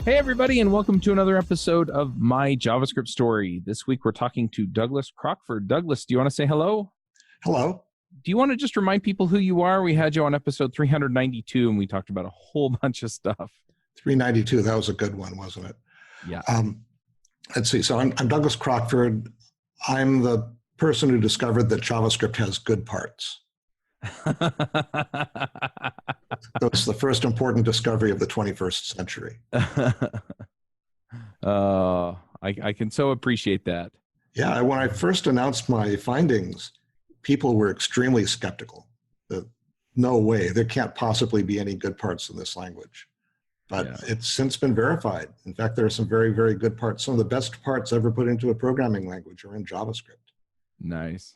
Hey, everybody, and welcome to another episode of My JavaScript Story. This week, we're talking to Douglas Crockford. Douglas, do you want to say hello? Hello. Do you want to just remind people who you are? We had you on episode 392, and we talked about a whole bunch of stuff. 392, that was a good one, wasn't it? Yeah. Let's see. So I'm Douglas Crockford. I'm the person who discovered that JavaScript has good parts. That was the first important discovery of the 21st century. I can so appreciate that. Yeah, when I first announced my findings, people were extremely skeptical. No way, there can't possibly be any good parts in this language. But It's since been verified. In fact, there are some very, very good parts. Some of the best parts ever put into a programming language are in JavaScript. Nice.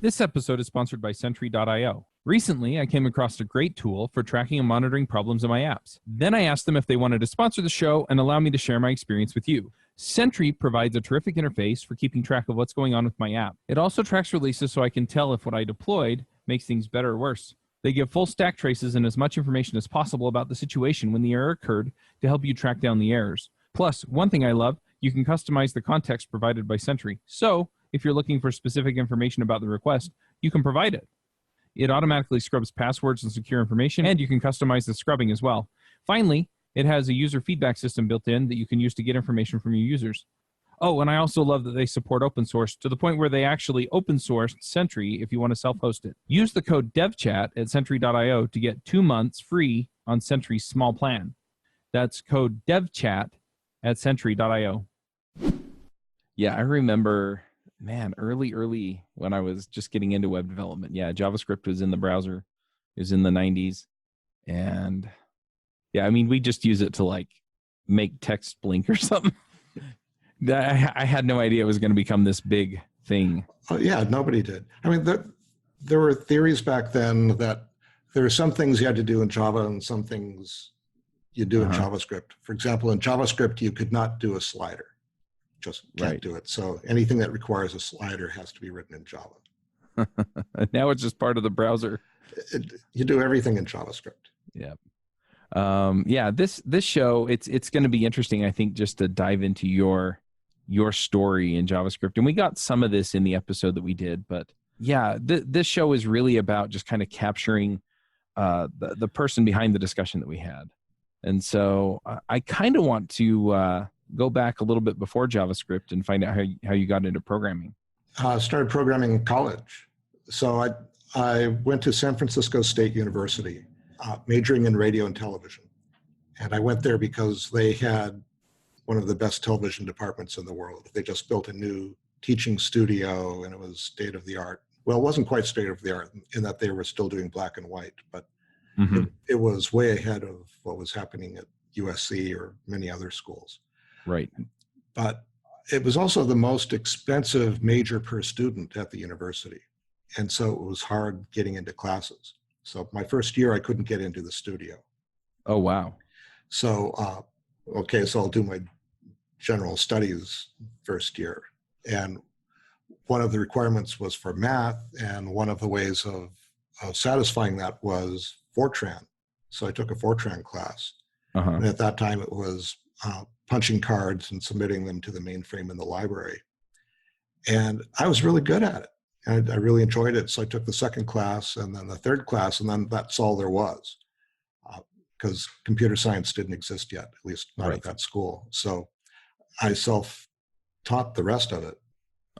This episode is sponsored by Sentry.io. Recently, I came across a great tool for tracking and monitoring problems in my apps. Then I asked them if they wanted to sponsor the show and allow me to share my experience with you. Sentry provides a terrific interface for keeping track of what's going on with my app. It also tracks releases so I can tell if what I deployed makes things better or worse. They give full stack traces and as much information as possible about the situation when the error occurred to help you track down the errors. Plus, one thing I love, you can customize the context provided by Sentry. So, if you're looking for specific information about the request, you can provide it. It automatically scrubs passwords and secure information, and you can customize the scrubbing as well. Finally, it has a user feedback system built in that you can use to get information from your users. Oh, and I also love that they support open source to the point where they actually open sourced Sentry if you want to self-host it. Use the code devchat at Sentry.io to get 2 months free on Sentry's small plan. That's code devchat at Sentry.io. Yeah, I remember, man, early when I was just getting into web development. Yeah, JavaScript was in the browser. It was in the 90s. And yeah, I mean, we just use it to like make text blink or something. I had no idea it was going to become this big thing. Oh, yeah, nobody did. I mean, there were theories back then that there are some things you had to do in Java and some things you do in JavaScript. For example, in JavaScript, you could not do a slider. Just can't do it. So anything that requires a slider has to be written in Java. Now it's just part of the browser. You do everything in JavaScript. Yeah. This show, it's going to be interesting, I think, just to dive into your story in JavaScript. And we got some of this in the episode that we did, but yeah, this show is really about just kind of capturing the person behind the discussion that we had. And so I kind of want to go back a little bit before JavaScript and find out how you got into programming. I started programming in college. So I went to San Francisco State University, majoring in radio and television. And I went there because they had one of the best television departments in the world. They just built a new teaching studio and it was state of the art. Well, it wasn't quite state of the art in that they were still doing black and white, but it was way ahead of what was happening at USC or many other schools. Right. But it was also the most expensive major per student at the university. And so it was hard getting into classes. So my first year, I couldn't get into the studio. Oh, wow. So, so I'll do my general studies first year. And one of the requirements was for math. And one of the ways of satisfying that was Fortran. So I took a Fortran class. And at that time, it was punching cards and submitting them to the mainframe in the library. And I was really good at it. And I really enjoyed it. So I took the second class and then the third class, and then that's all there was. Because computer science didn't exist yet, at least not at that school. So I self-taught the rest of it.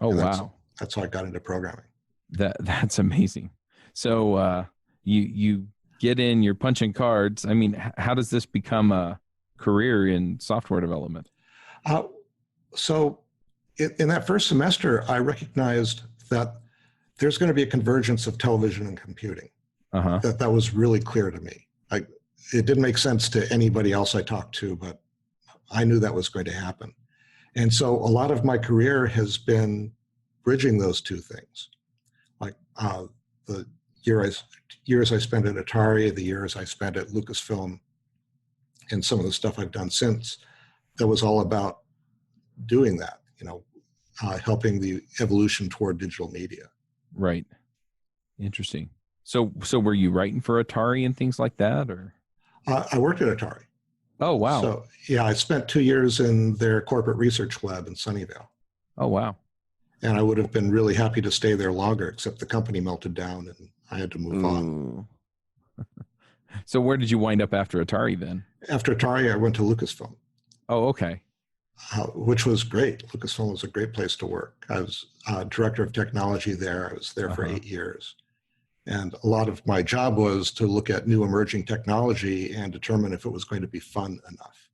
Oh, wow. That's how I got into programming. That's amazing. So you get in, you're punching cards. I mean, how does this become a career in software development? So in that first semester, I recognized that there's going to be a convergence of television and computing. That was really clear to me. It didn't make sense to anybody else I talked to, but I knew that was going to happen. And so a lot of my career has been bridging those two things. Like the years I spent at Atari, the years I spent at Lucasfilm, and some of the stuff I've done since, that was all about doing that, helping the evolution toward digital media. Right. Interesting. So were you writing for Atari and things like that, or? I worked at Atari. Oh, wow. So yeah, I spent 2 years in their corporate research lab in Sunnyvale. Oh, wow. And I would have been really happy to stay there longer, except the company melted down and I had to move on. Ooh. So where did you wind up after Atari then? After Atari, I went to Lucasfilm, Oh, okay. which was great. Lucasfilm was a great place to work. I was director of technology there. I was there for 8 years. And a lot of my job was to look at new emerging technology and determine if it was going to be fun enough.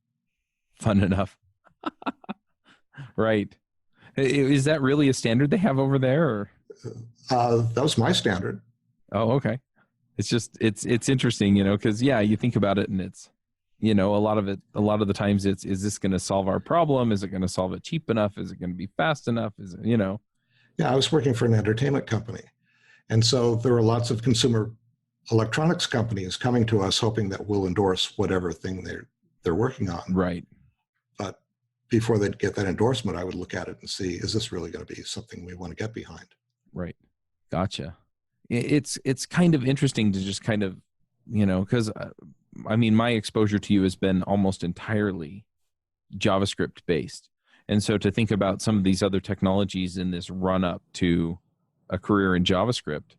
Fun enough. Right. Is that really a standard they have over there? Or? That was my standard. Oh, okay. It's just, it's interesting, because you think about it and it's, a lot of the times it's, is this going to solve our problem? Is it going to solve it cheap enough? Is it going to be fast enough? Is it, Yeah, I was working for an entertainment company. And so there were lots of consumer electronics companies coming to us hoping that we'll endorse whatever thing they're working on. Right. But before they'd get that endorsement, I would look at it and see, is this really going to be something we want to get behind? Right. Gotcha. It's kind of interesting to just kind of, because my exposure to you has been almost entirely JavaScript based. And so to think about some of these other technologies in this run up to a career in JavaScript,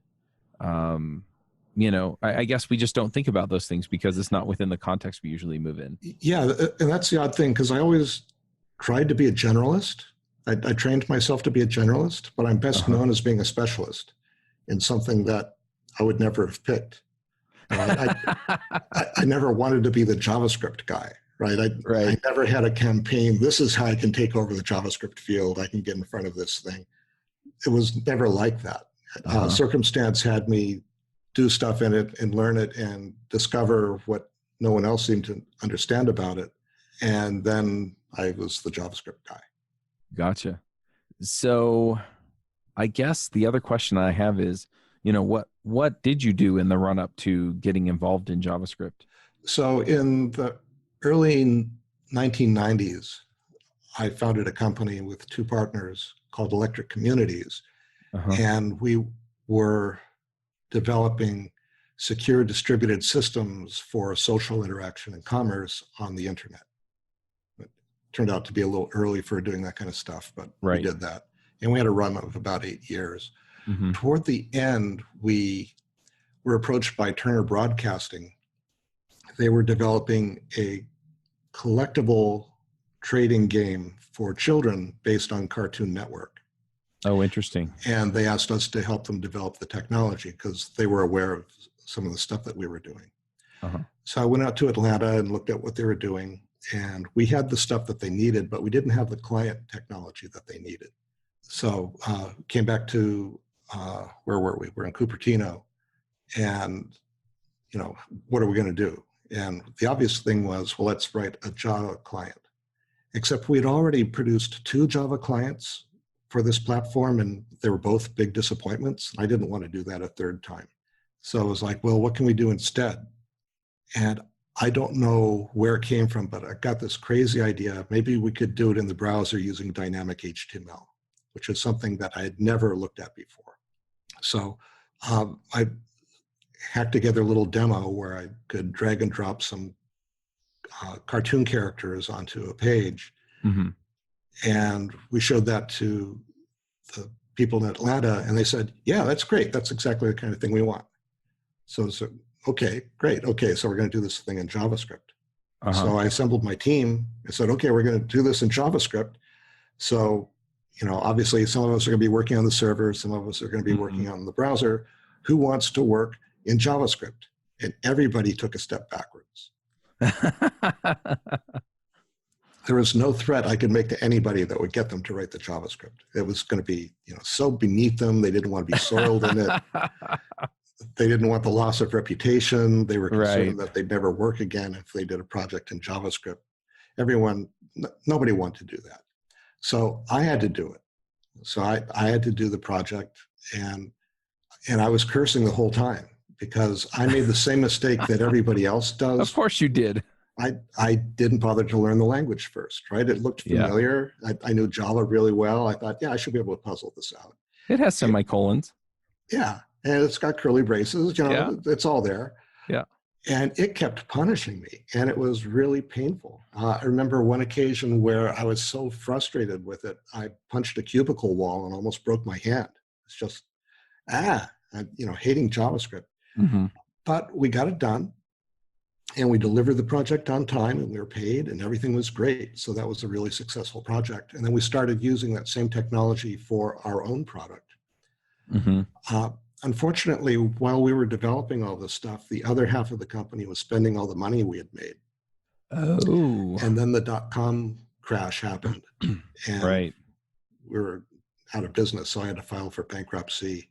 I guess we just don't think about those things because it's not within the context we usually move in. Yeah, and that's the odd thing, because I always tried to be a generalist. I trained myself to be a generalist, but I'm best known as being a specialist in something that I would never have picked. I never wanted to be the JavaScript guy, right? I never had a campaign. This is how I can take over the JavaScript field. I can get in front of this thing. It was never like that. Circumstance had me do stuff in it and learn it and discover what no one else seemed to understand about it. And then I was the JavaScript guy. Gotcha. So I guess the other question I have is, what did you do in the run up to getting involved in JavaScript? So in the early 1990s, I founded a company with 2 partners called Electric Communities. And we were developing secure distributed systems for social interaction and commerce on the internet. It turned out to be a little early for doing that kind of stuff, but we did that. And we had a run of about 8 years. Toward the end, we were approached by Turner Broadcasting. They were developing a collectible trading game for children based on Cartoon Network. Oh, interesting. And they asked us to help them develop the technology because they were aware of some of the stuff that we were doing. So I went out to Atlanta and looked at what they were doing. And we had the stuff that they needed, but we didn't have the client technology that they needed. So came back to, where were we? We're in Cupertino. And, what are we going to do? And the obvious thing was, well, let's write a Java client. Except we had already produced 2 Java clients for this platform, and they were both big disappointments. I didn't want to do that a 3rd time. So I was like, well, what can we do instead? And I don't know where it came from, but I got this crazy idea. Maybe we could do it in the browser using dynamic HTML, which is something that I had never looked at before. So I hacked together a little demo where I could drag and drop some cartoon characters onto a page. And we showed that to the people in Atlanta, and they said, yeah, that's great. That's exactly the kind of thing we want. So okay, great. Okay, so we're going to do this thing in JavaScript. So I assembled my team. I said, okay, we're going to do this in JavaScript. So, obviously some of us are going to be working on the server. Some of us are going to be working on the browser. Who wants to work in JavaScript? And everybody took a step backwards. There was no threat I could make to anybody that would get them to write the JavaScript. It was going to be, so beneath them. They didn't want to be soiled in it. They didn't want the loss of reputation. They were concerned that they'd never work again if they did a project in JavaScript. Nobody wanted to do that. So I had to do it. So I had to do the project, and I was cursing the whole time because I made the same mistake that everybody else does. Of course you did. I didn't bother to learn the language first, right? It looked familiar. I knew Java really well. I thought, I should be able to puzzle this out. It has semicolons. Yeah. And it's got curly braces, it's all there. Yeah. And it kept punishing me, and it was really painful. I remember one occasion where I was so frustrated with it, I punched a cubicle wall and almost broke my hand. It's just, hating JavaScript. Mm-hmm. But we got it done, and we delivered the project on time, and we were paid, and everything was great. So that was a really successful project. And then we started using that same technology for our own product. Mm-hmm. Unfortunately, while we were developing all this stuff, the other half of the company was spending all the money we had made. Oh. And then the .com crash happened, and Right. we were out of business. So I had to file for bankruptcy.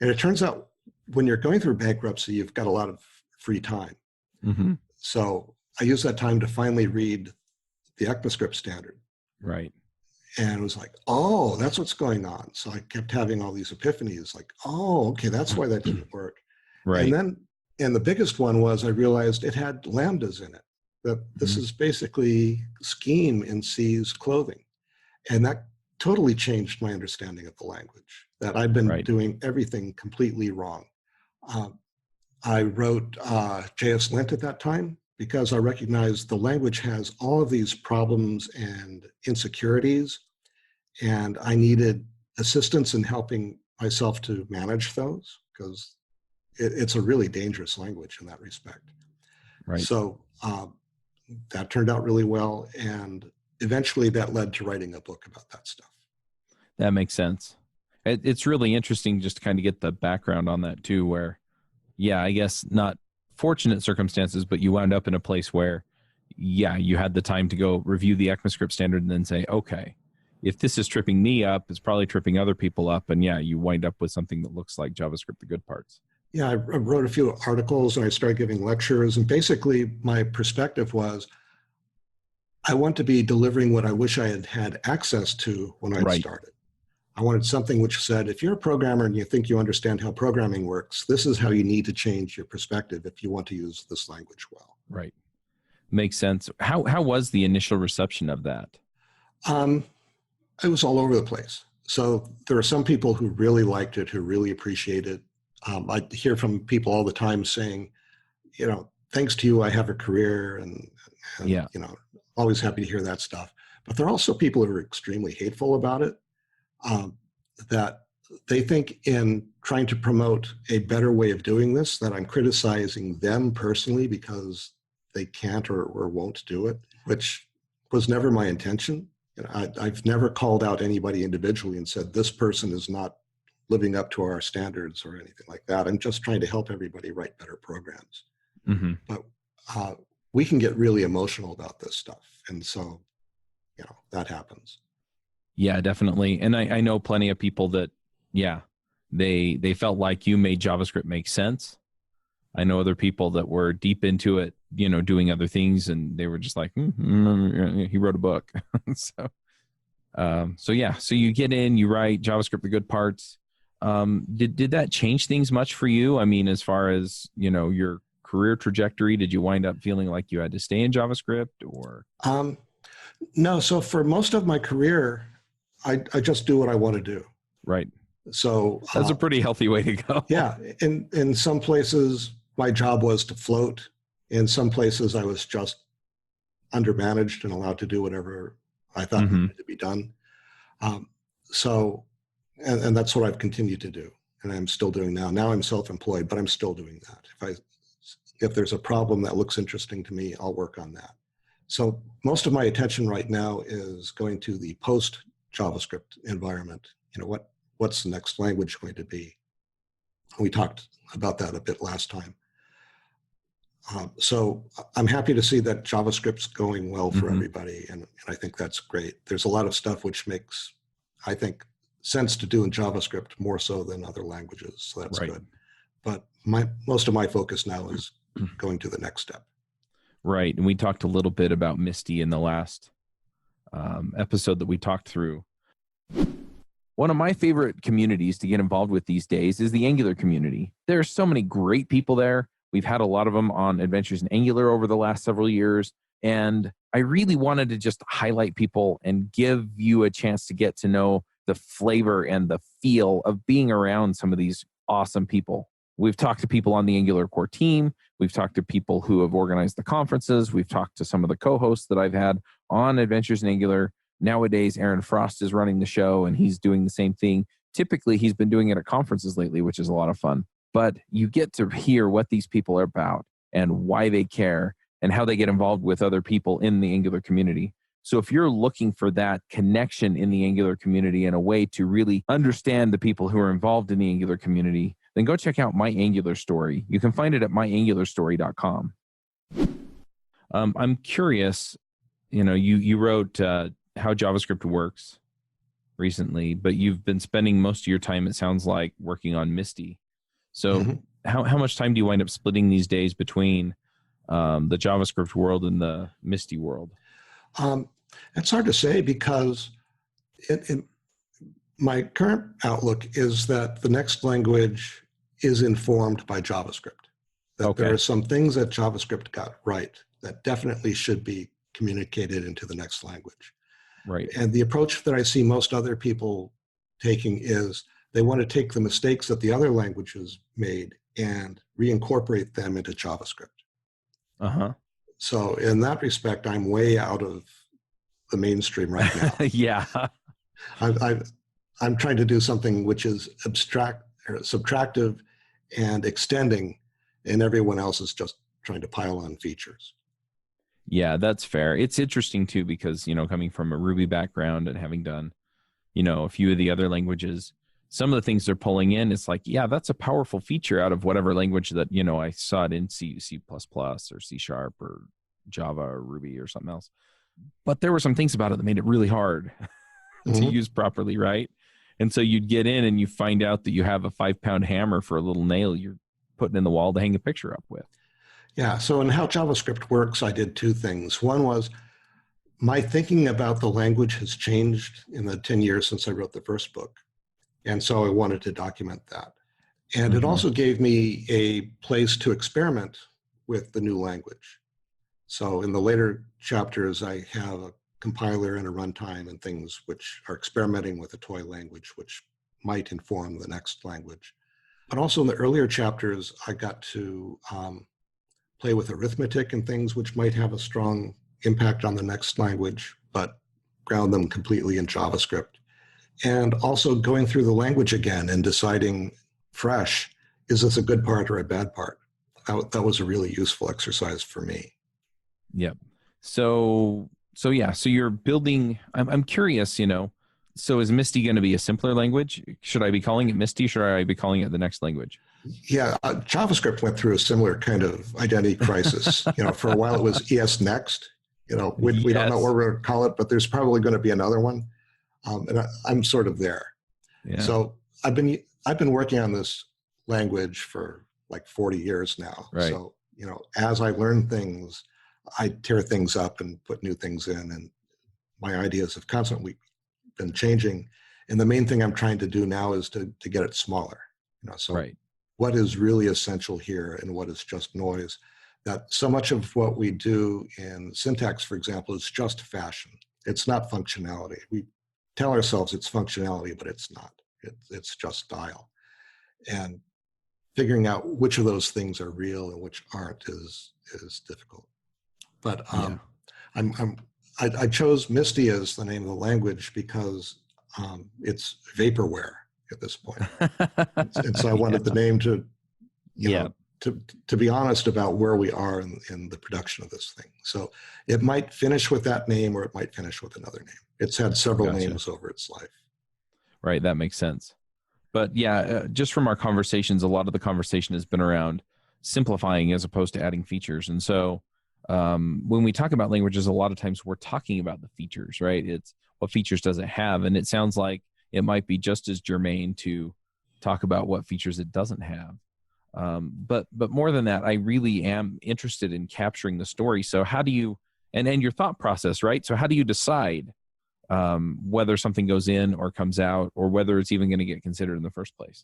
And it turns out when you're going through bankruptcy, you've got a lot of free time. Mm-hmm. So I used that time to finally read the ECMAScript standard. Right. And it was like, oh, that's what's going on. So I kept having all these epiphanies like, oh, okay, that's why that didn't work. Right. And the biggest one was I realized it had lambdas in it. That this is basically scheme in C's clothing. And that totally changed my understanding of the language, that I'd been doing everything completely wrong. I wrote JSLint at that time because I recognized the language has all of these problems and insecurities, and I needed assistance in helping myself to manage those because it's a really dangerous language in that respect. Right. So that turned out really well, and eventually that led to writing a book about that stuff. That makes sense. It's really interesting just to kind of get the background on that too, where, yeah, I guess not fortunate circumstances, but you wound up in a place where, yeah, you had the time to go review the ECMAScript standard and then say, okay, if this is tripping me up, it's probably tripping other people up. And yeah, you wind up with something that looks like JavaScript, the good parts. Yeah, I wrote a few articles and I started giving lectures. And basically my perspective was, I want to be delivering what I wish I had had access to when I started. I wanted something which said, if you're a programmer and you think you understand how programming works, this is how you need to change your perspective if you want to use this language well. Right. Makes sense. How was the initial reception of that? It was all over the place. So there are some people who really liked it, who really appreciate it. I hear from people all the time saying, thanks to you, I have a career, and always happy to hear that stuff. But there are also people who are extremely hateful about it, that they think in trying to promote a better way of doing this, that I'm criticizing them personally because they can't or won't do it, which was never my intention. I've never called out anybody individually and said, this person is not living up to our standards or anything like that. I'm just trying to help everybody write better programs. Mm-hmm. But we can get really emotional about this stuff. And so, that happens. Yeah, definitely. And I know plenty of people that, they felt like you made JavaScript make sense. I know other people that were deep into it, doing other things, and they were just like, he wrote a book. So you get in, you write JavaScript, the good parts. Did that change things much for you? I mean, as far as, your career trajectory, did you wind up feeling like you had to stay in JavaScript or? No. So for most of my career, I just do what I want to do. Right. So that's a pretty healthy way to go. Yeah. In some places, my job was to float. In some places, I was just undermanaged and allowed to do whatever I thought needed to be done. So that's what I've continued to do. And I'm still doing now. Now I'm self-employed, but I'm still doing that. If there's a problem that looks interesting to me, I'll work on that. So most of my attention right now is going to the post-JavaScript environment. What's the next language going to be? We talked about that a bit last time. So I'm happy to see that JavaScript's going well for everybody, and I think that's great. There's a lot of stuff which makes, I think, sense to do in JavaScript more so than other languages, so that's good. But most of my focus now is going to the next step. Right, and we talked a little bit about Misty in the last episode that we talked through. One of my favorite communities to get involved with these days is the Angular community. There are so many great people there. We've had a lot of them on Adventures in Angular over the last several years, and I really wanted to just highlight people and give you a chance to get to know the flavor and the feel of being around some of these awesome people. We've talked to people on the Angular core team. We've talked to people who have organized the conferences. We've talked to some of the co-hosts that I've had on Adventures in Angular. Nowadays, Aaron Frost is running the show, and he's doing the same thing. Typically, he's been doing it at conferences lately, which is a lot of fun. But you get to hear what these people are about and why they care and how they get involved with other people in the Angular community. So if you're looking for that connection in the Angular community and a way to really understand the people who are involved in the Angular community, then go check out My Angular Story. You can find it at myangularstory.com. I'm curious, you wrote How JavaScript Works recently, but you've been spending most of your time, it sounds like, working on Misty. So how much time do you wind up splitting these days between the JavaScript world and the Misty world? It's hard to say because my current outlook is that the next language is informed by JavaScript. That there are some things that JavaScript got right that definitely should be communicated into the next language. Right. And the approach that I see most other people taking is they want to take the mistakes that the other languages made and reincorporate them into JavaScript. So in that respect, I'm way out of the mainstream right now. Yeah. I'm trying to do something which is abstract or subtractive and extending, and everyone else is just trying to pile on features. Yeah, that's fair. It's interesting too, because, coming from a Ruby background and having done, a few of the other languages, some of the things they're pulling in, it's like, yeah, that's a powerful feature out of whatever language that, I saw it in C++ or C# or Java or Ruby or something else. But there were some things about it that made it really hard to use properly, right? And so you'd get in and you find out that you have a 5-pound hammer for a little nail you're putting in the wall to hang a picture up with. Yeah, so in How JavaScript Works, I did two things. One was my thinking about the language has changed in the 10 years since I wrote the first book. And so I wanted to document that. And it also gave me a place to experiment with the new language. So in the later chapters, I have a compiler and a runtime and things which are experimenting with a toy language, which might inform the next language. But also in the earlier chapters, I got to play with arithmetic and things which might have a strong impact on the next language, but ground them completely in JavaScript. And also going through the language again and deciding fresh, is this a good part or a bad part? That was a really useful exercise for me. Yep. So you're building, I'm curious, so is Misty going to be a simpler language? Should I be calling it Misty? Should I be calling it the next language? Yeah, JavaScript went through a similar kind of identity crisis. For a while it was ES Next. We don't know what we're going to call it, but there's probably going to be another one. And I'm sort of there. Yeah. So I've been working on this language for like 40 years now. Right. So, as I learn things, I tear things up and put new things in, and my ideas have constantly been changing. And the main thing I'm trying to do now is to get it smaller. What is really essential here and what is just noise? That so much of what we do in syntax, for example, is just fashion. It's not functionality. We tell ourselves it's functionality, but it's not. It's just style. And figuring out which of those things are real and which aren't is difficult. But I chose Misty as the name of the language because it's vaporware at this point. And so I wanted the name to, to be honest about where we are in the production of this thing. So it might finish with that name or it might finish with another name. It's had several names over its life. Right, that makes sense. But just from our conversations, a lot of the conversation has been around simplifying as opposed to adding features. And so when we talk about languages, a lot of times we're talking about the features, right? It's what features does it have? And it sounds like it might be just as germane to talk about what features it doesn't have. But more than that, I really am interested in capturing the story. So how do you, and your thought process, right? So how do you decide whether something goes in or comes out, or whether it's even going to get considered in the first place?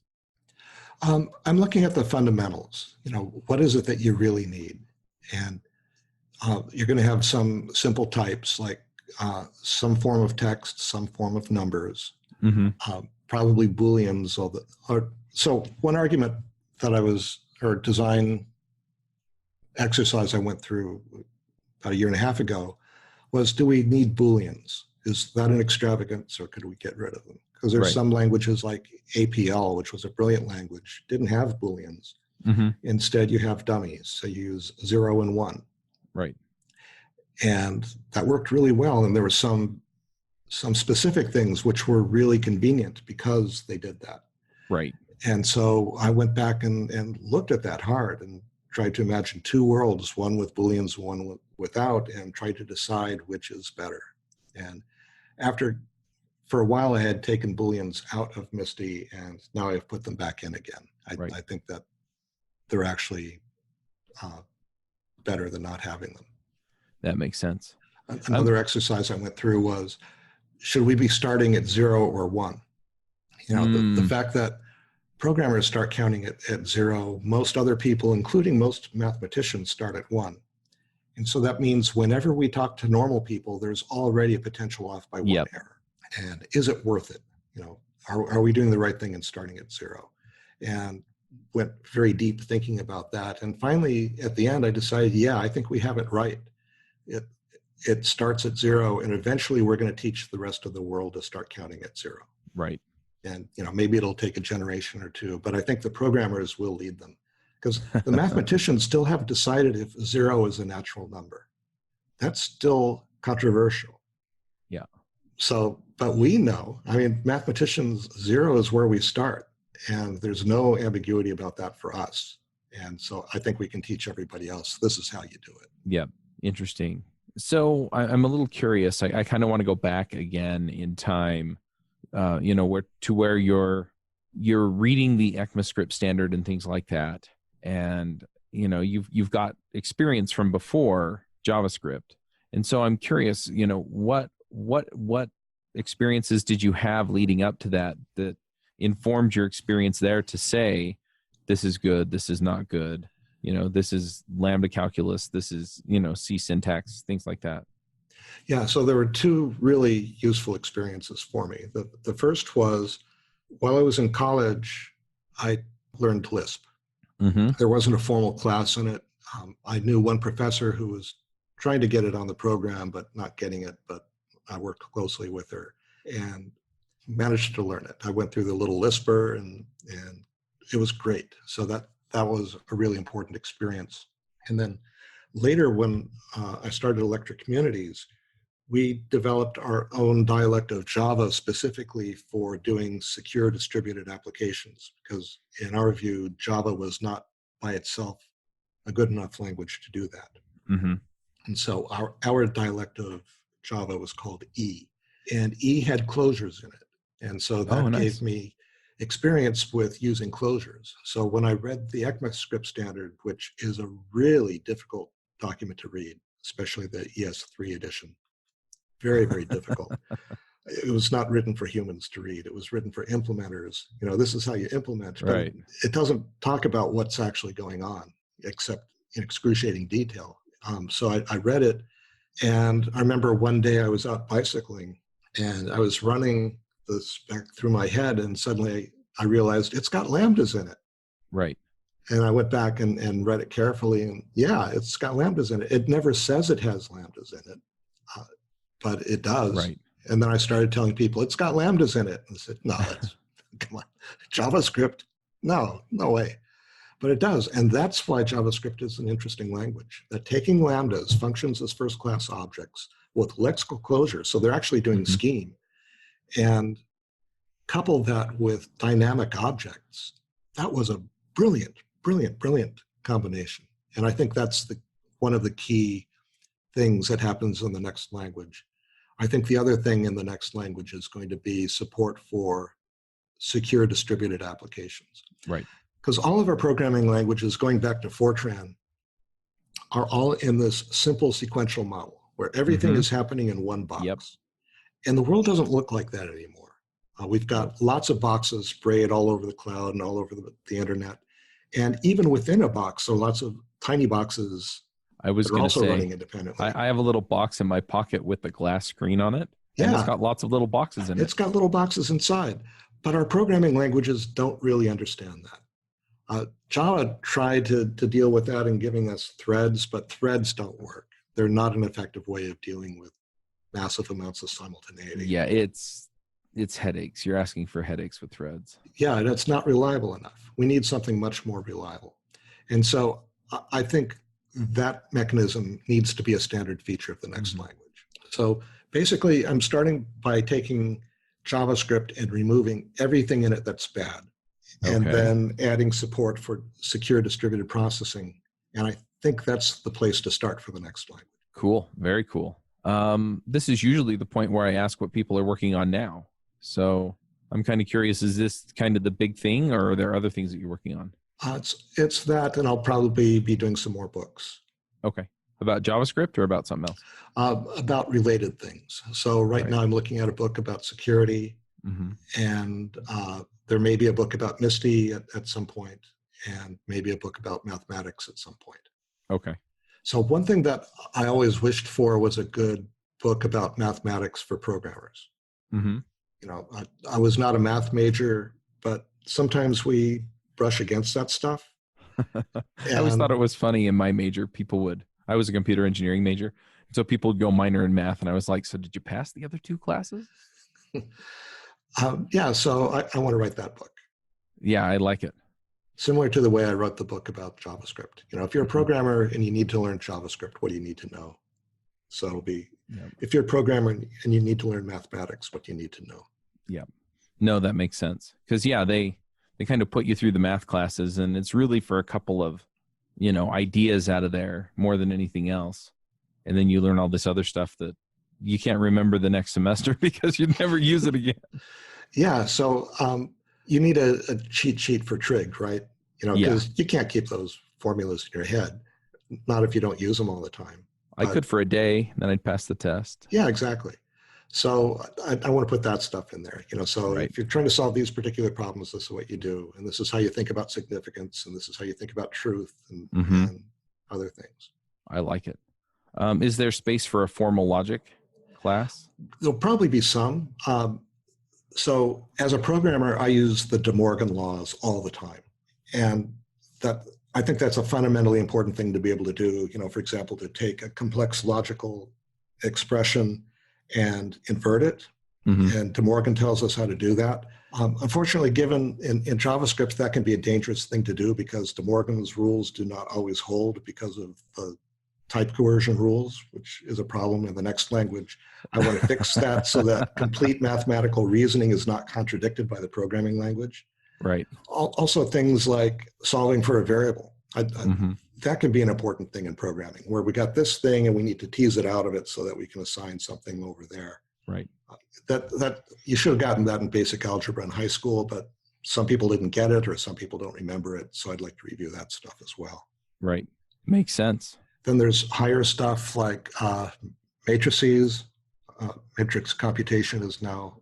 I'm looking at the fundamentals. What is it that you really need? And you're going to have some simple types like some form of text, some form of numbers, probably Booleans. So one argument or design exercise I went through about a year and a half ago was, do we need Booleans? Is that an extravagance, or could we get rid of them? Because there's Right. some languages like APL, which was a brilliant language, didn't have Booleans. Mm-hmm. Instead, you have dummies. So you use 0 and 1. Right. And that worked really well. And there were some specific things which were really convenient because they did that. Right. And so I went back and looked at that hard and tried to imagine two worlds, one with Booleans, one without, and tried to decide which is better. And for a while, I had taken Booleans out of Misty, and now I've put them back in again. I think that they're actually better than not having them. That makes sense. Another exercise I went through was, should we be starting at 0 or 1? You know, the fact that programmers start counting at 0, most other people, including most mathematicians, start at 1. And so that means whenever we talk to normal people, there's already a potential off by one error. And is it worth it? You know, are we doing the right thing and starting at 0? And went very deep thinking about that. And finally, at the end, I decided, yeah, I think we have it right. It starts at 0, and eventually we're going to teach the rest of the world to start counting at 0. Right. And, you know, maybe it'll take a generation or two, but I think the programmers will lead them, because the mathematicians still haven't decided if 0 is a natural number. That's still controversial. Yeah. So, but we know, I mean, mathematicians, 0 is where we start, and there's no ambiguity about that for us. And so I think we can teach everybody else, this is how you do it. Yeah. Interesting. So I'm a little curious. I kind of want to go back again in time, you know, where you're reading the ECMAScript standard and things like that. And, you know, you've got experience from before JavaScript. And so I'm curious, you know, what experiences did you have leading up to that informed your experience there to say, this is good, this is not good? You know, this is lambda calculus, this is, you know, C syntax, things like that. Yeah, so there were two really useful experiences for me. The first was, while I was in college, I learned Lisp. Mm-hmm. There wasn't a formal class in it. I knew one professor who was trying to get it on the program, but not getting it, but I worked closely with her and managed to learn it. I went through the little Lisper, and it was great. So that was a really important experience. And then later, when I started Electric Communities, we developed our own dialect of Java specifically for doing secure distributed applications, because in our view, Java was not by itself a good enough language to do that. Mm-hmm. And so our dialect of Java was called E, and E had closures in it. And so that gave me experience with using closures. So when I read the ECMAScript standard, which is a really difficult document to read, especially the ES3 edition, very, very difficult. It was not written for humans to read. It was written for implementers. You know, this is how you implement. But it doesn't talk about what's actually going on, except in excruciating detail. So I read it, and I remember one day I was out bicycling, and I was running the spec through my head, and suddenly I realized it's got lambdas in it. Right. And I went back and read it carefully, and yeah, it's got lambdas in it. It never says it has lambdas in it. But it does. Right. And then I started telling people, it's got lambdas in it. And I said, no, that's, come on, JavaScript? No way. But it does. And that's why JavaScript is an interesting language. That taking lambdas, functions as first-class objects, with lexical closure, so they're actually doing scheme, and couple that with dynamic objects, that was a brilliant combination. And I think that's one of the key things that happens in the next language. I think the other thing in the next language is going to be support for secure distributed applications. Right. Because all of our programming languages, going back to Fortran, are all in this simple sequential model where everything is happening in one box. Yep. And the world doesn't look like that anymore. We've got lots of boxes sprayed all over the cloud and all over the internet. And even within a box, so lots of tiny boxes I was going to say, running independently. I have a little box in my pocket with a glass screen on it. Yeah. And it's got lots of little boxes in it. It's got little boxes inside. But our programming languages don't really understand that. Java tried to deal with that in giving us threads, but threads don't work. They're not an effective way of dealing with massive amounts of simultaneity. Yeah, it's headaches. You're asking for headaches with threads. Yeah, and it's not reliable enough. We need something much more reliable. And so I think that mechanism needs to be a standard feature of the next language. So basically, I'm starting by taking JavaScript and removing everything in it that's bad, and then adding support for secure distributed processing. And I think that's the place to start for the next language. Cool. Very cool. This is usually the point where I ask what people are working on now. So I'm kind of curious, is this kind of the big thing, or are there other things that you're working on? It's that, and I'll probably be doing some more books. Okay. About JavaScript or about something else? About related things. So right now I'm looking at a book about security, and there may be a book about Misty at some point, and maybe a book about mathematics at some point. Okay. So one thing that I always wished for was a good book about mathematics for programmers. You know, I was not a math major, but sometimes we brush against that stuff. I always thought it was funny in my major. I was a computer engineering major, so people would go minor in math, and I was like, so did you pass the other two classes? Yeah, so I want to write that book. Yeah, I like it. Similar to the way I wrote the book about JavaScript. You know, if you're a programmer and you need to learn JavaScript, what do you need to know? So it'll be, if you're a programmer and you need to learn mathematics, what do you need to know? Yeah. No, that makes sense. Because, yeah, they kind of put you through the math classes, and it's really for a couple of, ideas out of there more than anything else. And then you learn all this other stuff that you can't remember the next semester because you'd never use it again. Yeah. So you need a cheat sheet for trig, right? You know, because you can't keep those formulas in your head, not if you don't use them all the time. I could for a day, then I'd pass the test. Yeah, exactly. So I want to put that stuff in there, so if you're trying to solve these particular problems, this is what you do. And this is how you think about significance. And this is how you think about truth and other things. I like it. Is there space for a formal logic class? There'll probably be some. So as a programmer, I use the De Morgan laws all the time. And I think that's a fundamentally important thing to be able to do, for example, to take a complex logical expression and invert it. And De Morgan tells us how to do that. Unfortunately, given in JavaScript, that can be a dangerous thing to do because De Morgan's rules do not always hold because of the type coercion rules, which is a problem in the next language. I want to fix that so that complete mathematical reasoning is not contradicted by the programming language. Right. Also, things like solving for a variable. That can be an important thing in programming, where we got this thing and we need to tease it out of it so that we can assign something over there. Right. That you should have gotten that in basic algebra in high school, but some people didn't get it or some people don't remember it. So I'd like to review that stuff as well. Right. Makes sense. Then there's higher stuff like matrices. Matrix computation is now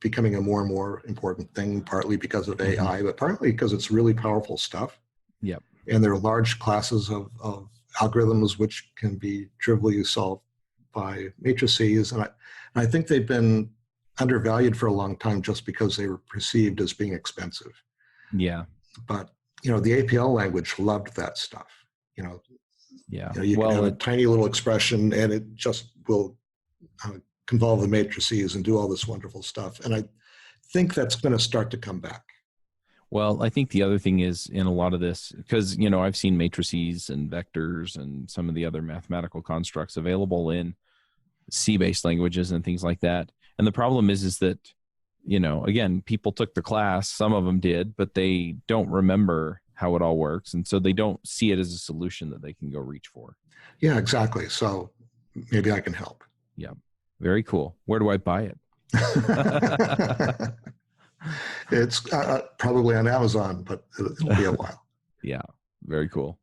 becoming a more and more important thing, partly because of AI, but partly because it's really powerful stuff. Yep. And there are large classes of algorithms which can be trivially solved by matrices. And I think they've been undervalued for a long time just because they were perceived as being expensive. Yeah. But, the APL language loved that stuff. Yeah. You can have a tiny little expression and it just will convolve the matrices and do all this wonderful stuff. And I think that's going to start to come back. Well, I think the other thing is in a lot of this, because, I've seen matrices and vectors and some of the other mathematical constructs available in C-based languages and things like that. And the problem is that, again, people took the class, some of them did, but they don't remember how it all works. And so they don't see it as a solution that they can go reach for. Yeah, exactly. So maybe I can help. Yeah. Very cool. Where do I buy it? It's probably on Amazon, but it'll be a while. Yeah, very cool.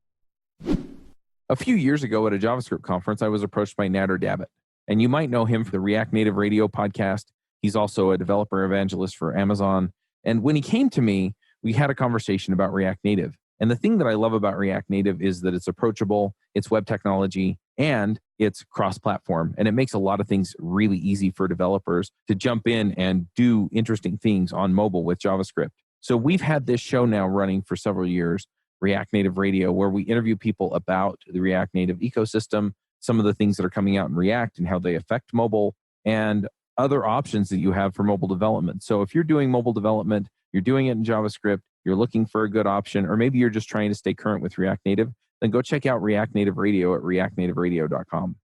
A few years ago at a JavaScript conference, I was approached by Nader Dabit, and you might know him for the React Native Radio podcast. He's also a developer evangelist for Amazon. And when he came to me, we had a conversation about React Native. And the thing that I love about React Native is that it's approachable, it's web technology, and it's cross-platform. And it makes a lot of things really easy for developers to jump in and do interesting things on mobile with JavaScript. So we've had this show now running for several years, React Native Radio, where we interview people about the React Native ecosystem, some of the things that are coming out in React and how they affect mobile, and other options that you have for mobile development. So if you're doing mobile development, you're doing it in JavaScript, you're looking for a good option, or maybe you're just trying to stay current with React Native, then go check out React Native Radio at reactnativeradio.com.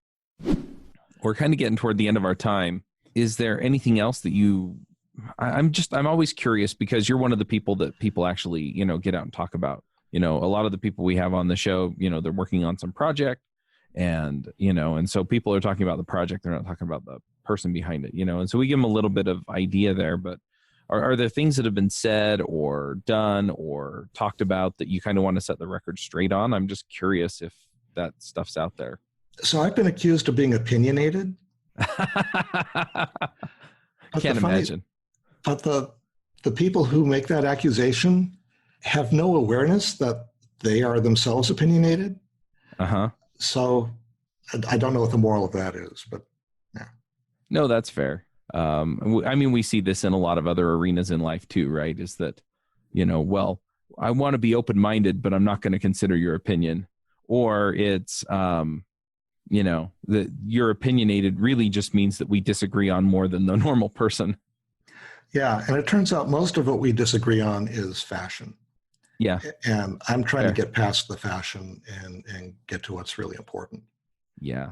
We're kind of getting toward the end of our time. Is there anything else that I'm always curious, because you're one of the people that people actually, get out and talk about. A lot of the people we have on the show, they're working on some project, and so people are talking about the project. They're not talking about the person behind it, and so we give them a little bit of idea there. But are there things that have been said or done or talked about that you kind of want to set the record straight on? I'm just curious if that stuff's out there. So I've been accused of being opinionated. Can't imagine. But the people who make that accusation have no awareness that they are themselves opinionated. Uh-huh. So I don't know what the moral of that is, but yeah. No, that's fair. We see this in a lot of other arenas in life too, right? Is that, well, I want to be open-minded, but I'm not going to consider your opinion. Or it's, that you're opinionated really just means that we disagree on more than the normal person. Yeah, and it turns out most of what we disagree on is fashion. Yeah. And I'm trying to get past the fashion and get to what's really important. Yeah.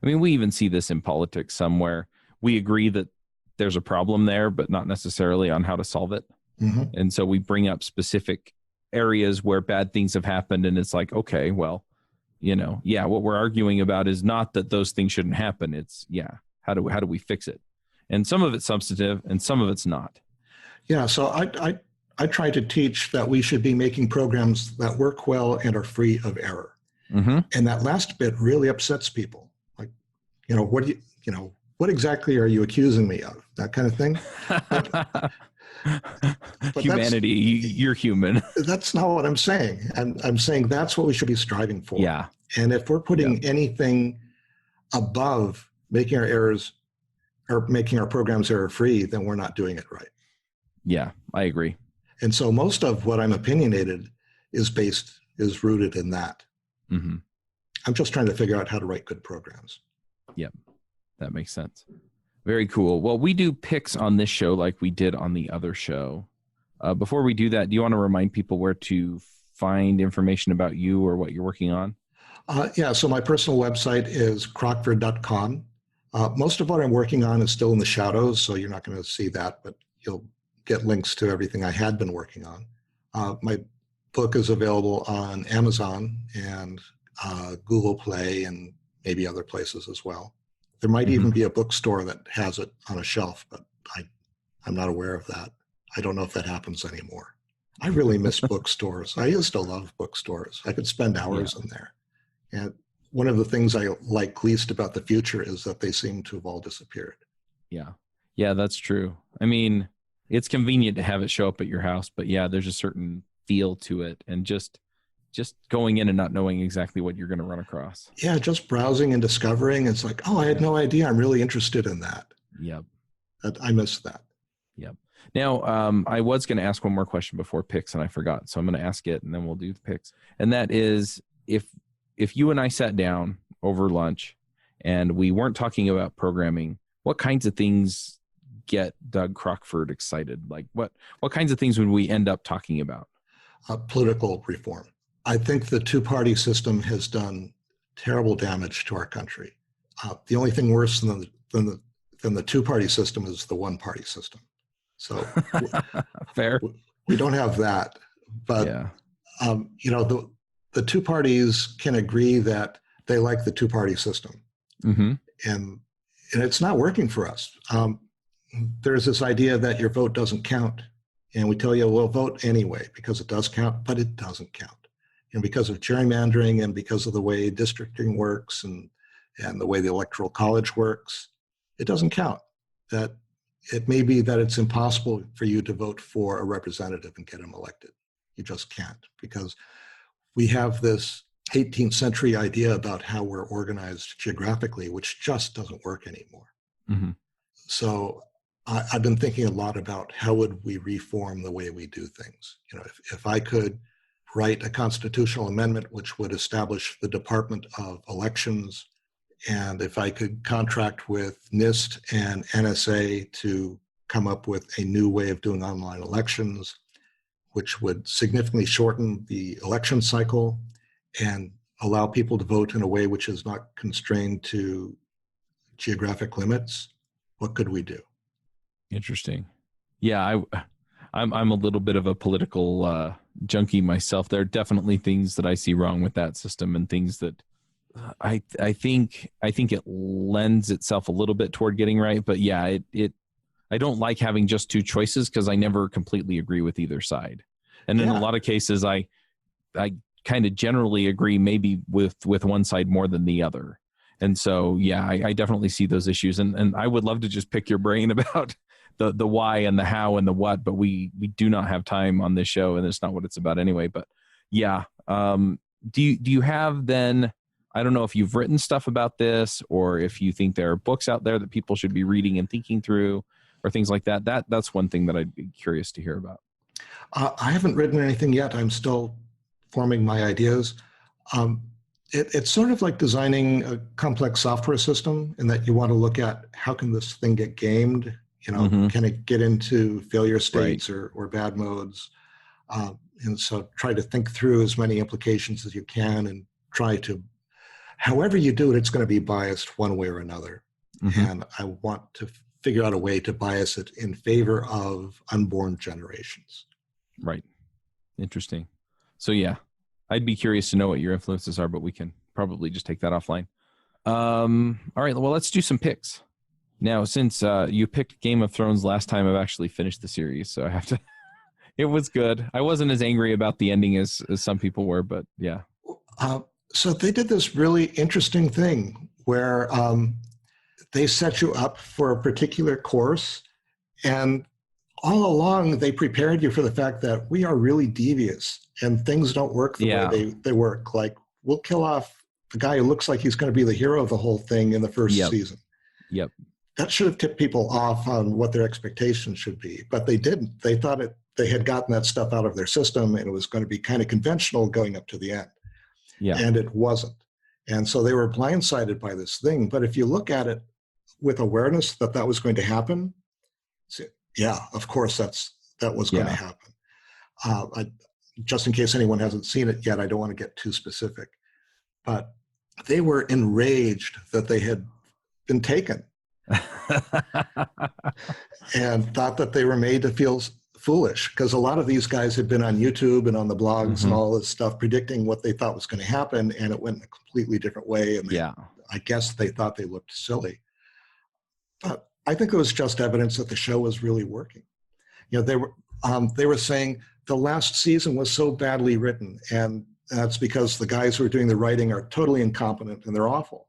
We even see this in politics somewhere. We agree that there's a problem there, but not necessarily on how to solve it. Mm-hmm. And so we bring up specific areas where bad things have happened, and it's like, okay, well, what we're arguing about is not that those things shouldn't happen. It's, how do we fix it? And some of it's substantive and some of it's not. Yeah, so I try to teach that we should be making programs that work well and are free of error. Mm-hmm. And that last bit really upsets people. Like, what exactly are you accusing me of? That kind of thing. But humanity, you're human. That's not what I'm saying. I'm saying that's what we should be striving for. Yeah. And if we're putting anything above making our errors or making our programs error-free, then we're not doing it right. Yeah, I agree. And so most of what I'm opinionated is rooted in that. Mm-hmm. I'm just trying to figure out how to write good programs. Yep, that makes sense. Very cool. Well, we do picks on this show like we did on the other show. Before we do that, do you want to remind people where to find information about you or what you're working on? So my personal website is crockford.com. Most of what I'm working on is still in the shadows, so you're not going to see that, but you'll get links to everything I had been working on. My book is available on Amazon and Google Play and maybe other places as well. There might even be a bookstore that has it on a shelf, but I'm not aware of that. I don't know if that happens anymore. I really miss bookstores. I used to love bookstores. I could spend hours in there. And one of the things I like least about the future is that they seem to have all disappeared. Yeah. Yeah, that's true. It's convenient to have it show up at your house, but there's a certain feel to it, and just going in and not knowing exactly what you're going to run across. Yeah, just browsing and discovering. It's like, oh, I had no idea. I'm really interested in that. Yep. I miss that. Yep. Now, I was going to ask one more question before picks, and I forgot, so I'm going to ask it, and then we'll do the picks. And that is, if you and I sat down over lunch and we weren't talking about programming, what kinds of things get Doug Crockford excited? Like what kinds of things would we end up talking about? Political reform. I think the two-party system has done terrible damage to our country. The only thing worse than the two-party system is the one-party system. So fair. We don't have that, but the two parties can agree that they like the two-party system, and it's not working for us. There's this idea that your vote doesn't count, and we tell you, well, vote anyway because it does count, but it doesn't count. And because of gerrymandering and because of the way districting works and the way the Electoral College works, it doesn't count. That it may be that it's impossible for you to vote for a representative and get him elected. You just can't, because we have this 18th century idea about how we're organized geographically, which just doesn't work anymore. Mm-hmm. So I've been thinking a lot about how would we reform the way we do things. If I could write a constitutional amendment which would establish the Department of Elections, and if I could contract with NIST and NSA to come up with a new way of doing online elections, which would significantly shorten the election cycle and allow people to vote in a way which is not constrained to geographic limits, what could we do? Interesting. Yeah, I'm a little bit of a political junkie myself. There are definitely things that I see wrong with that system, and things that I think it lends itself a little bit toward getting right. But yeah, I don't like having just two choices, because I never completely agree with either side. And in a lot of cases, I kind of generally agree maybe with one side more than the other. And so, yeah, I definitely see those issues. And I would love to just pick your brain about the why and the how and the what, but we do not have time on this show, and it's not what it's about anyway. But yeah, do you have then, I don't know if you've written stuff about this, or if you think there are books out there that people should be reading and thinking through, or things like that. That's one thing that I'd be curious to hear about. I haven't written anything yet. I'm still forming my ideas. It's sort of like designing a complex software system, in that you want to look at how can this thing get gamed? Can it get into failure states or bad modes? And so try to think through as many implications as you can, and try to, however you do it, it's going to be biased one way or another. And I want to figure out a way to bias it in favor of unborn generations. Right. Interesting. So yeah, I'd be curious to know what your influences are, but we can probably just take that offline. All right. Well, let's do some picks. Now, since you picked Game of Thrones last time, I've actually finished the series, so I have to. It was good. I wasn't as angry about the ending as some people were, but yeah. So they did this really interesting thing where they set you up for a particular course, and all along they prepared you for the fact that we are really devious and things don't work the way they work. Like, we'll kill off the guy who looks like he's going to be the hero of the whole thing in the first season. Yep. That should have tipped people off on what their expectations should be, but they didn't. They thought they had gotten that stuff out of their system, and it was going to be kind of conventional going up to the end. Yeah. And it wasn't. And so they were blindsided by this thing. But if you look at it with awareness that was going to happen, yeah, of course that was going to happen. Just in case anyone hasn't seen it yet, I don't want to get too specific. But they were enraged that they had been taken. And thought that they were made to feel foolish, because a lot of these guys had been on YouTube and on the blogs and all this stuff predicting what they thought was going to happen, and it went in a completely different way. And I guess they thought they looked silly. But I think it was just evidence that the show was really working. They were saying the last season was so badly written, and that's because the guys who are doing the writing are totally incompetent and they're awful,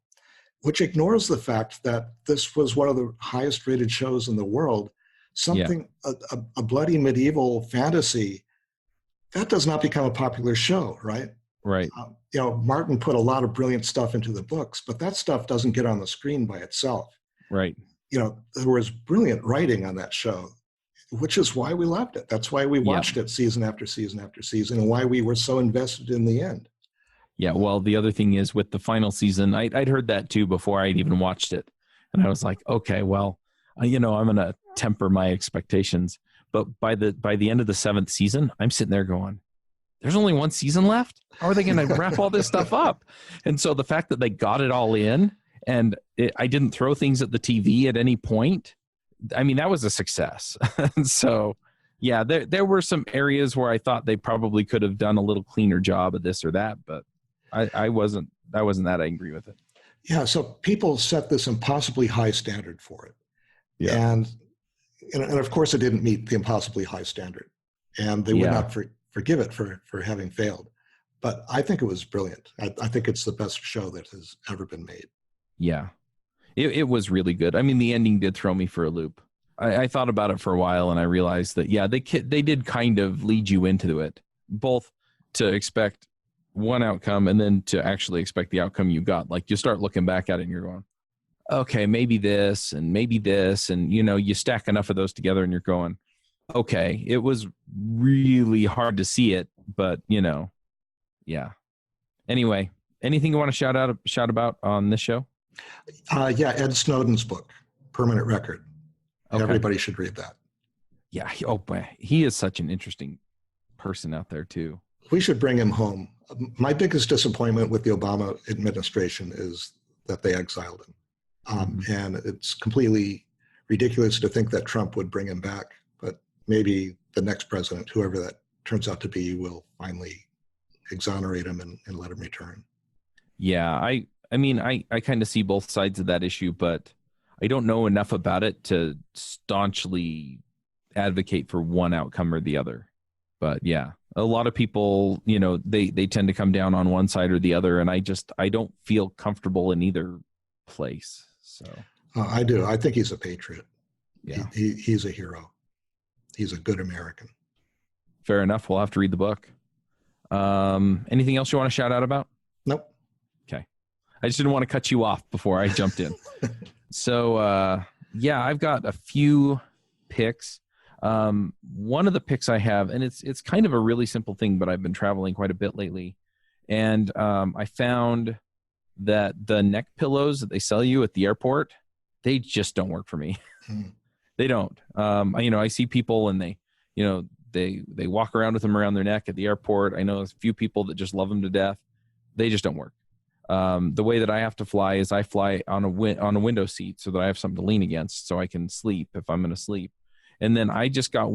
which ignores the fact that this was one of the highest rated shows in the world. Something, a bloody medieval fantasy, that does not become a popular show, right? Right. Martin put a lot of brilliant stuff into the books, but that stuff doesn't get on the screen by itself. Right. There was brilliant writing on that show, which is why we loved it. That's why we watched it season after season after season, and why we were so invested in the end. Yeah, well, the other thing is with the final season, I'd heard that too before I'd even watched it. And I was like, okay, well, I'm going to temper my expectations. But by the end of the 7th season, I'm sitting there going, there's only one season left? How are they going to wrap all this stuff up? And so the fact that they got it all in, and I didn't throw things at the TV at any point, I mean, that was a success. And so, yeah, there were some areas where I thought they probably could have done a little cleaner job of this or that, but I wasn't that angry with it. Yeah, so people set this impossibly high standard for it. Yeah. And of course it didn't meet the impossibly high standard. And they would not forgive it for having failed. But I think it was brilliant. I think it's the best show that has ever been made. Yeah. It was really good. I mean, the ending did throw me for a loop. I thought about it for a while, and I realized that, they did kind of lead you into it, both to expect one outcome and then to actually expect the outcome you got. Like, you start looking back at it and you're going, okay, maybe this and maybe this. And, you stack enough of those together and you're going, okay, it was really hard to see it, but, yeah. Anyway, anything you want to shout about on this show? Yeah, Ed Snowden's book, Permanent Record. Okay. Everybody should read that. Yeah. Oh, boy. He is such an interesting person out there, too. We should bring him home. My biggest disappointment with the Obama administration is that they exiled him. And it's completely ridiculous to think that Trump would bring him back. But maybe the next president, whoever that turns out to be, will finally exonerate him and let him return. Yeah, I mean, I kind of see both sides of that issue, but I don't know enough about it to staunchly advocate for one outcome or the other. But yeah, a lot of people, they tend to come down on one side or the other, and I don't feel comfortable in either place. So I do. I think he's a patriot. Yeah, he's a hero. He's a good American. Fair enough. We'll have to read the book. Anything else you want to shout out about? Nope. Okay. I just didn't want to cut you off before I jumped in. So, yeah, I've got a few picks. One of the picks I have, and it's kind of a really simple thing, but I've been traveling quite a bit lately. And I found that the neck pillows that they sell you at the airport, they just don't work for me. They don't. I see people and they walk around with them around their neck at the airport. I know a few people that just love them to death. They just don't work. The way that I have to fly is I fly on a window seat so that I have something to lean against so I can sleep if I'm going to sleep. And then I just got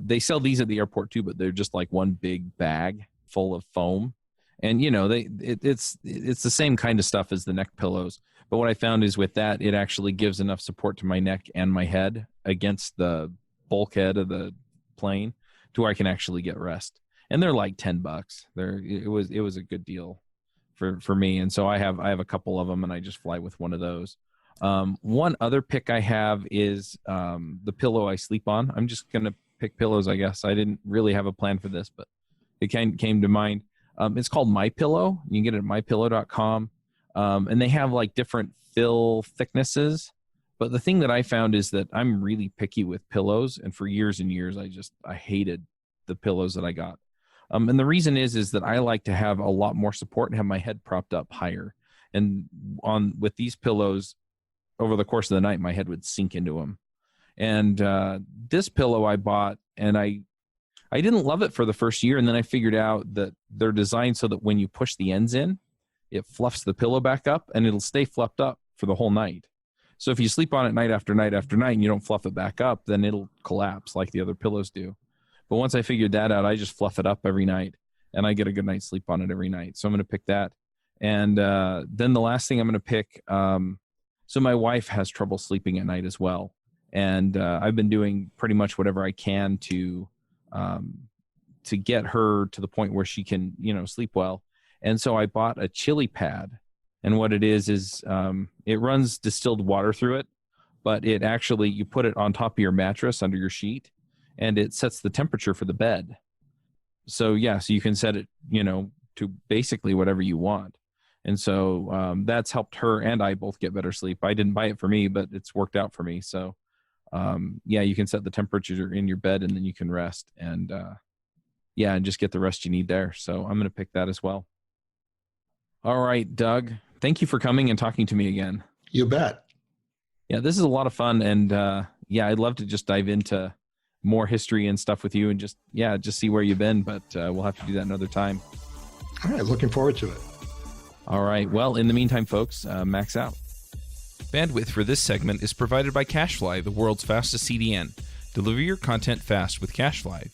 they sell these at the airport too, but they're just like one big bag full of foam. And, it's the same kind of stuff as the neck pillows. But what I found is with that, it actually gives enough support to my neck and my head against the bulkhead of the plane to where I can actually get rest. And they're like $10. It was a good deal for me. And so I have a couple of them and I just fly with one of those. One other pick I have is the pillow I sleep on. I'm just going to pick pillows, I guess. I didn't really have a plan for this, but it came to mind. It's called My Pillow. You can get it at mypillow.com. And they have like different fill thicknesses. But the thing that I found is that I'm really picky with pillows. And for years and years, I hated the pillows that I got. And the reason is that I like to have a lot more support and have my head propped up higher. And with these pillows, over the course of the night, my head would sink into them. And this pillow I bought, and I didn't love it for the first year. And then I figured out that they're designed so that when you push the ends in, it fluffs the pillow back up and it'll stay fluffed up for the whole night. So if you sleep on it night after night after night and you don't fluff it back up, then it'll collapse like the other pillows do. But once I figured that out, I just fluff it up every night and I get a good night's sleep on it every night. So I'm going to pick that. And then the last thing I'm going to pick, so my wife has trouble sleeping at night as well. And I've been doing pretty much whatever I can to get her to the point where she can, sleep well. And so I bought a chili pad. And what it is it runs distilled water through it, but it actually, you put it on top of your mattress under your sheet and it sets the temperature for the bed. So yeah, so you can set it, to basically whatever you want. And so that's helped her and I both get better sleep. I didn't buy it for me, but it's worked out for me. So yeah, you can set the temperature in your bed and then you can rest and and just get the rest you need there. So I'm going to pick that as well. All right, Doug, thank you for coming and talking to me again. You bet. Yeah, this is a lot of fun. And I'd love to just dive into more history and stuff with you and just see where you've been. But we'll have to do that another time. All right, looking forward to it. All right. Well, in the meantime, folks, max out. Bandwidth for this segment is provided by CacheFly, the world's fastest CDN. Deliver your content fast with CacheFly.